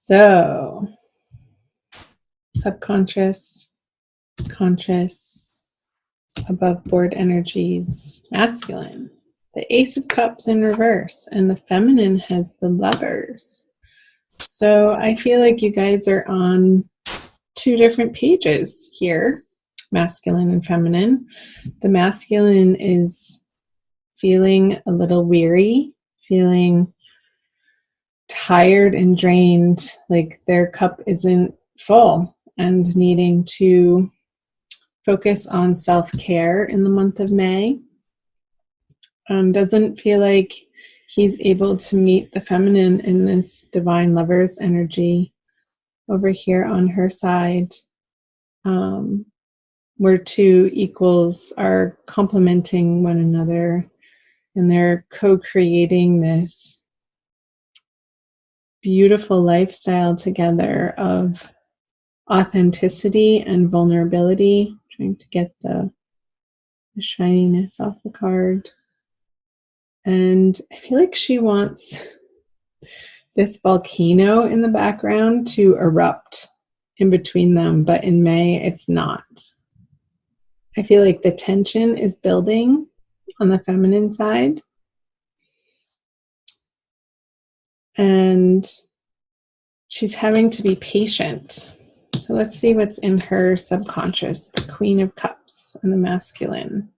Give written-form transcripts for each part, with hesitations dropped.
So, subconscious, conscious, above board energies, masculine. The Ace of Cups in reverse, and the feminine has the Lovers. So I feel like you guys are on two different pages here, masculine and feminine. The masculine is feeling a little weary, feeling tired and drained, like their cup isn't full, and needing to focus on self-care in the month of May. Doesn't feel like he's able to meet the feminine in this divine Lovers energy over here on her side, where two equals are complementing one another and they're co-creating this beautiful lifestyle together of authenticity and vulnerability. Trying to get the shininess off the card. And I feel like she wants this volcano in the background to erupt in between them, but in May it's not. I feel like the tension is building on the feminine side. And she's having to be patient. So let's see what's in her subconscious. The Queen of Cups and the masculine.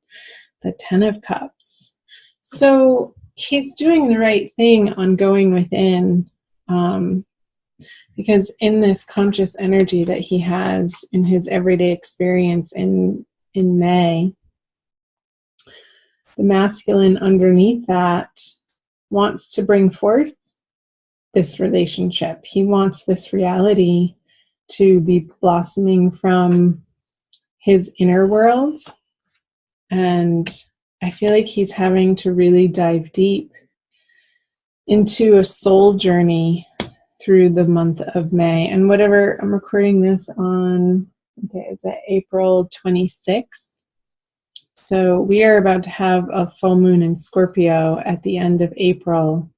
The Ten of Cups. So he's doing the right thing on going within, because in this conscious energy that he has in his everyday experience in May, the masculine underneath that wants to bring forth this relationship. He wants this reality to be blossoming from his inner world. And I feel like he's having to really dive deep into a soul journey through the month of May. And whatever, I'm recording this on, is it April 26th? So we are about to have a full moon in Scorpio at the end of April.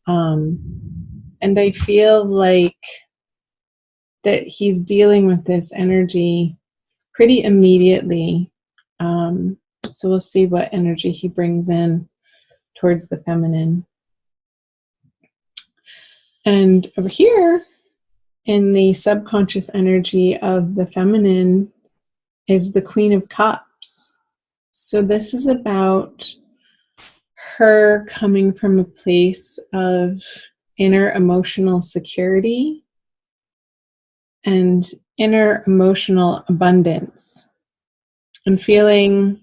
And I feel like that he's dealing with this energy pretty immediately. So we'll see what energy he brings in towards the feminine. And over here, in the subconscious energy of the feminine, is the Queen of Cups. So this is about her coming from a place of inner emotional security and inner emotional abundance, and feeling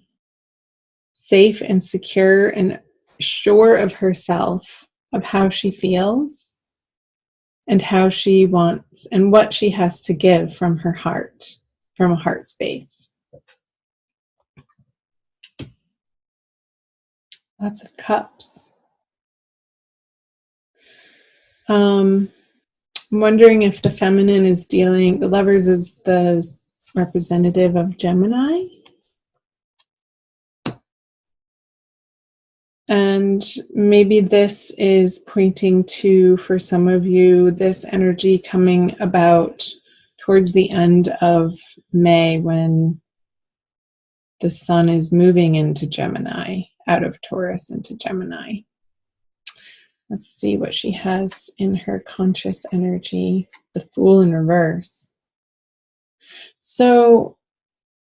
safe and secure and sure of herself, of how she feels and how she wants and what she has to give from her heart, from a heart space. Lots of cups. I'm wondering if the feminine is dealing, the Lovers is the representative of Gemini. And maybe this is pointing to, for some of you, this energy coming about towards the end of May when the sun is moving into Gemini, out of Taurus into Gemini. Let's see what she has in her conscious energy. The Fool in reverse. So,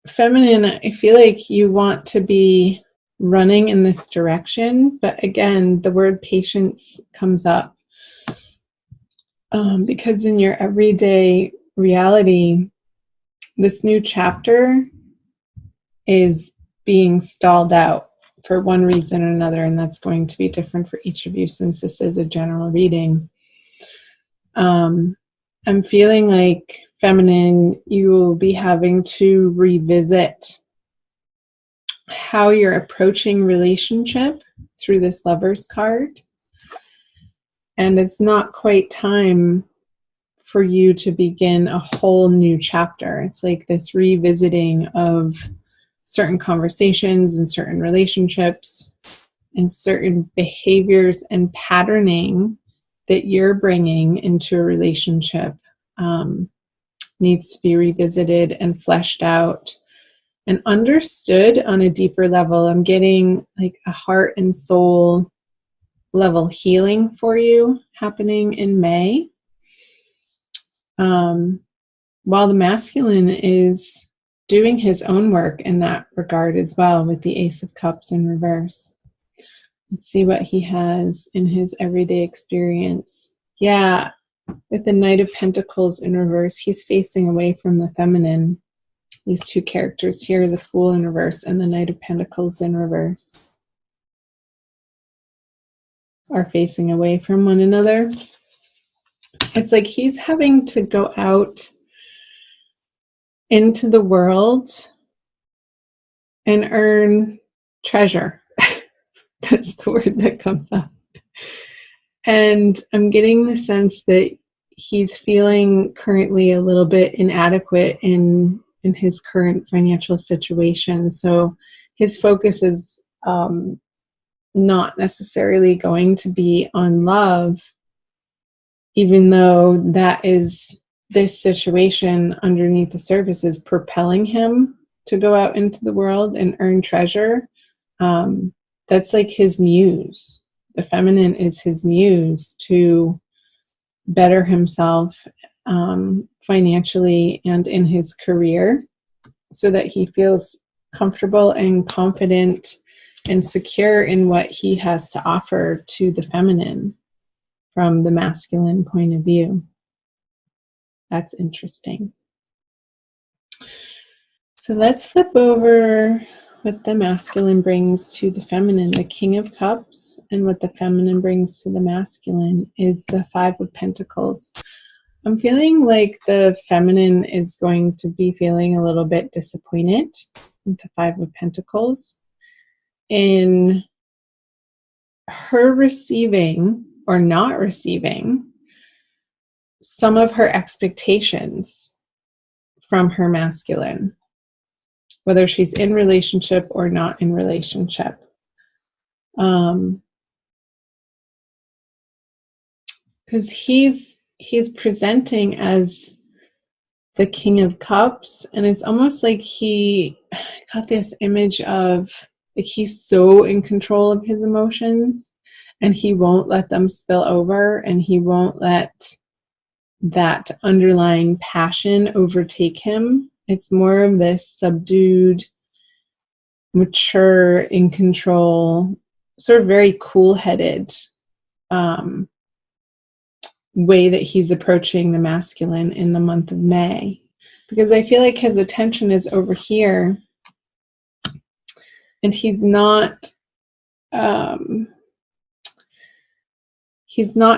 feminine, I feel like you want to be running in this direction, but again, the word patience comes up because in your everyday reality, this new chapter is being stalled out for one reason or another, and that's going to be different for each of you since this is a general reading. I'm feeling like, feminine, you will be having to revisit how you're approaching relationship through this Lovers card. And it's not quite time for you to begin a whole new chapter. It's like this revisiting of certain conversations and certain relationships and certain behaviors and patterning that you're bringing into a relationship needs to be revisited and fleshed out and understood on a deeper level. I'm getting like a heart and soul level healing for you happening in May. While the masculine is doing his own work in that regard as well, with the Ace of Cups in reverse. Let's see what he has in his everyday experience. Yeah, with the Knight of Pentacles in reverse, he's facing away from the feminine. These two characters here, the Fool in reverse and the Knight of Pentacles in reverse, are facing away from one another. It's like he's having to go out into the world and earn treasure. That's the word that comes up. And I'm getting the sense that he's feeling currently a little bit inadequate in his current financial situation. So his focus is not necessarily going to be on love, even though that is this situation underneath the surface is propelling him to go out into the world and earn treasure. That's like his muse. The feminine is his muse to better himself financially and in his career, so that he feels comfortable and confident and secure in what he has to offer to the feminine from the masculine point of view. That's interesting. So let's flip over what the masculine brings to the feminine. The King of Cups, and what the feminine brings to the masculine is the Five of Pentacles. I'm feeling like the feminine is going to be feeling a little bit disappointed with the Five of Pentacles in her receiving or not receiving some of her expectations from her masculine, whether she's in relationship or not in relationship. Because he's presenting as the King of Cups, and it's almost like he got this image of like he's so in control of his emotions, and he won't let them spill over, and he won't let that underlying passion overtake him. It's more of this subdued, mature, in control, sort of very cool-headed way that he's approaching the masculine in the month of May. Because I feel like his attention is over here, and he's not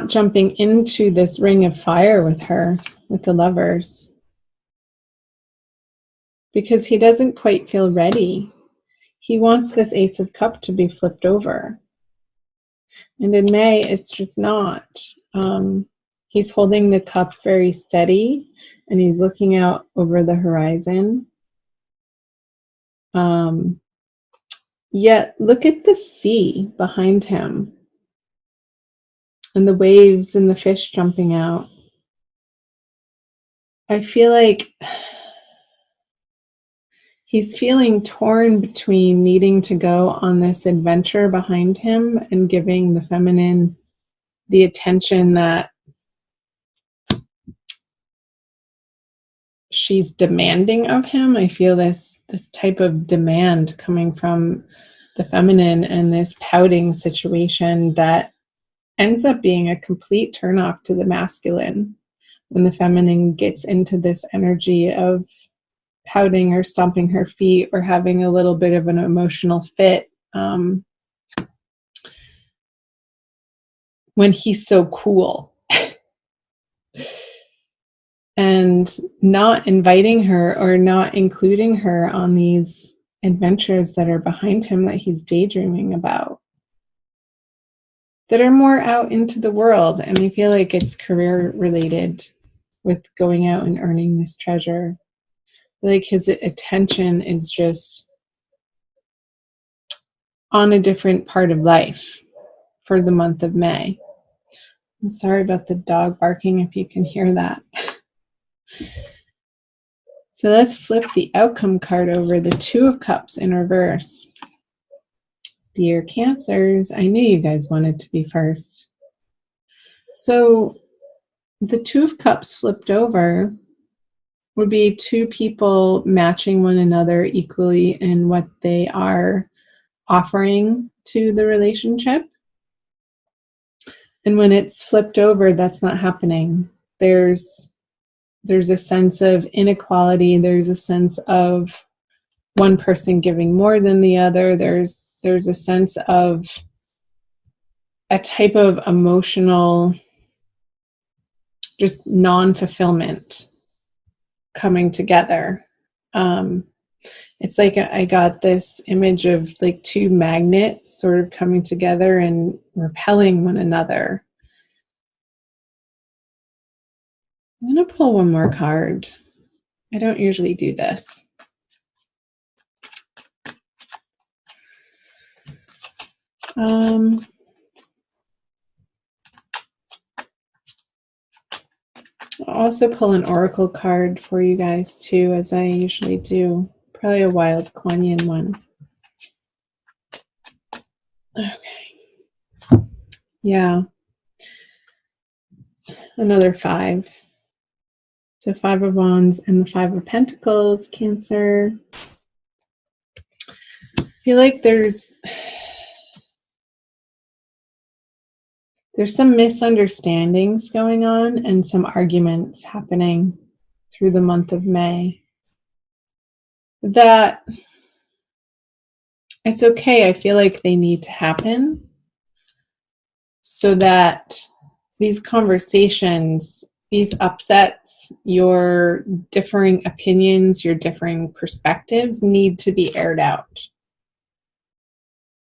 jumping into this ring of fire with her, with the Lovers, because he doesn't quite feel ready. He wants this Ace of Cups to be flipped over. And in May, it's just not. He's holding the cup very steady, and he's looking out over the horizon. Yet, look at the sea behind him, and the waves and the fish jumping out. I feel like he's feeling torn between needing to go on this adventure behind him and giving the feminine the attention that she's demanding of him. I feel this type of demand coming from the feminine, and this pouting situation that ends up being a complete turnoff to the masculine when the feminine gets into this energy of pouting or stomping her feet or having a little bit of an emotional fit when he's so cool. And not inviting her or not including her on these adventures that are behind him that he's daydreaming about, that are more out into the world. And I feel like it's career related with going out and earning this treasure. Like his attention is just on a different part of life for the month of May. I'm sorry about the dog barking if you can hear that. So let's flip the outcome card over, the Two of Cups in reverse. Dear Cancers, I knew you guys wanted to be first. So the Two of Cups flipped over would be two people matching one another equally in what they are offering to the relationship. And when it's flipped over, that's not happening. There's a sense of inequality. There's a sense of one person giving more than the other. There's a sense of a type of emotional just non-fulfillment coming together. It's like I got this image of like two magnets sort of coming together and repelling one another. I'm going to pull one more card. I don't usually do this. I'll also pull an oracle card for you guys too, as I usually do. Probably a wild Kuan Yin one. Okay. Yeah. Another 5. So 5 of Wands and the 5 of Pentacles, Cancer. I feel like there's some misunderstandings going on and some arguments happening through the month of May. That it's okay. I feel like they need to happen so that these conversations, these upsets, your differing opinions, your differing perspectives need to be aired out.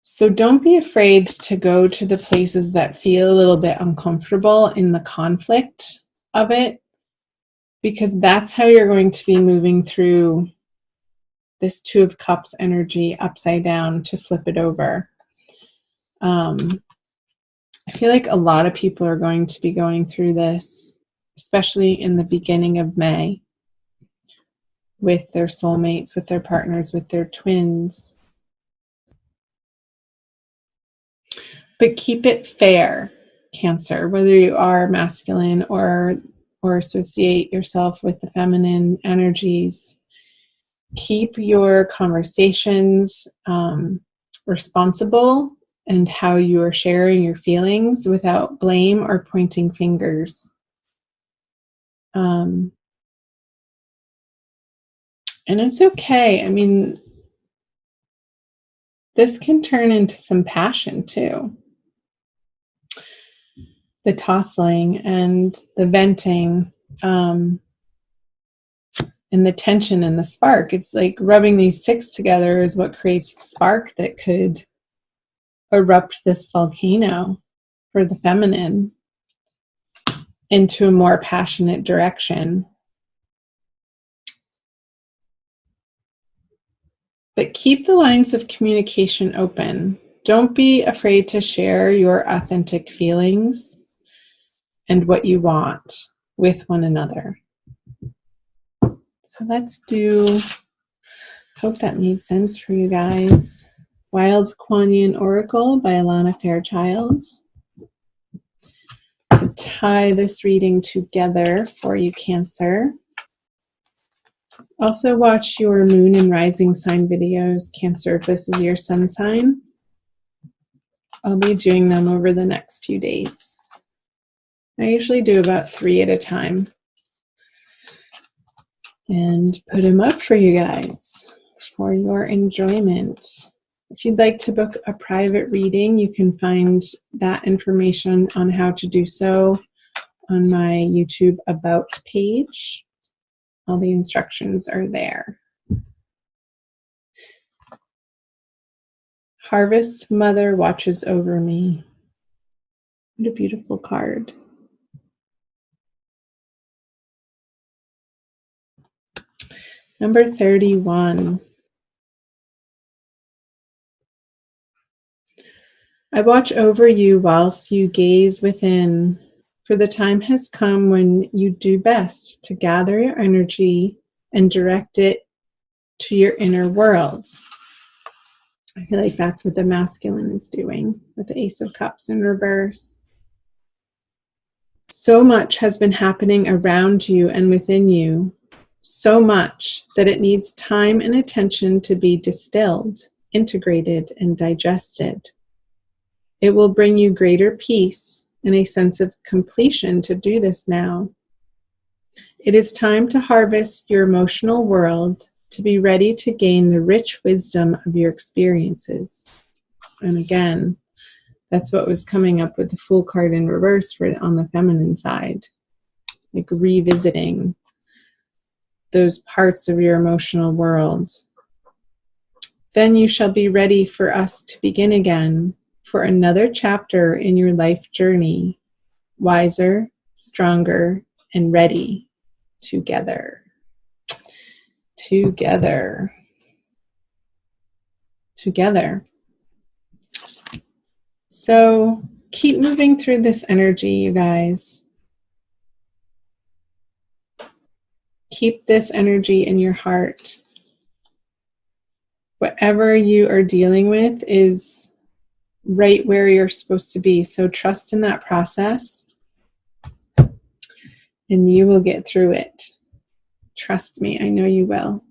So don't be afraid to go to the places that feel a little bit uncomfortable in the conflict of it, because that's how you're going to be moving through this Two of Cups energy upside down to flip it over. I feel like a lot of people are going to be going through this, especially in the beginning of May, with their soulmates, with their partners, with their twins. But keep it fair, Cancer, whether you are masculine or associate yourself with the feminine energies. Keep your conversations responsible and how you are sharing your feelings without blame or pointing fingers. And it's okay. I mean, this can turn into some passion too. The tossing and the venting, and the tension and the spark. It's like rubbing these sticks together is what creates the spark that could erupt this volcano for the feminine into a more passionate direction. But keep the lines of communication open. Don't be afraid to share your authentic feelings and what you want with one another. So let's do, hope that made sense for you guys. Wild Kuan Yin Oracle by Alana Fairchild. To tie this reading together for you, Cancer. Also watch your moon and rising sign videos, Cancer, if this is your sun sign. I'll be doing them over the next few days. I usually do about 3 at a time and put them up for you guys for your enjoyment. If you'd like to book a private reading, you can find that information on how to do so on my YouTube About page. All the instructions are there. Harvest Mother watches over me. What a beautiful card. Number 31. I watch over you whilst you gaze within, For the time has come when you do best to gather your energy and direct it to your inner worlds. I feel like that's what the masculine is doing with the Ace of Cups in reverse. So much has been happening around you and within you, so much that it needs time and attention to be distilled, integrated, and digested. It will bring you greater peace and a sense of completion to do this now. It is time to harvest your emotional world to be ready to gain the rich wisdom of your experiences. And again, that's what was coming up with the Fool card in reverse for on the feminine side. Like revisiting those parts of your emotional world. Then you shall be ready for us to begin again for another chapter in your life journey, wiser, stronger, and ready together. Together. Together. So keep moving through this energy, you guys. Keep this energy in your heart. Whatever you are dealing with is right where you're supposed to be. So trust in that process and you will get through it. Trust me, I know you will.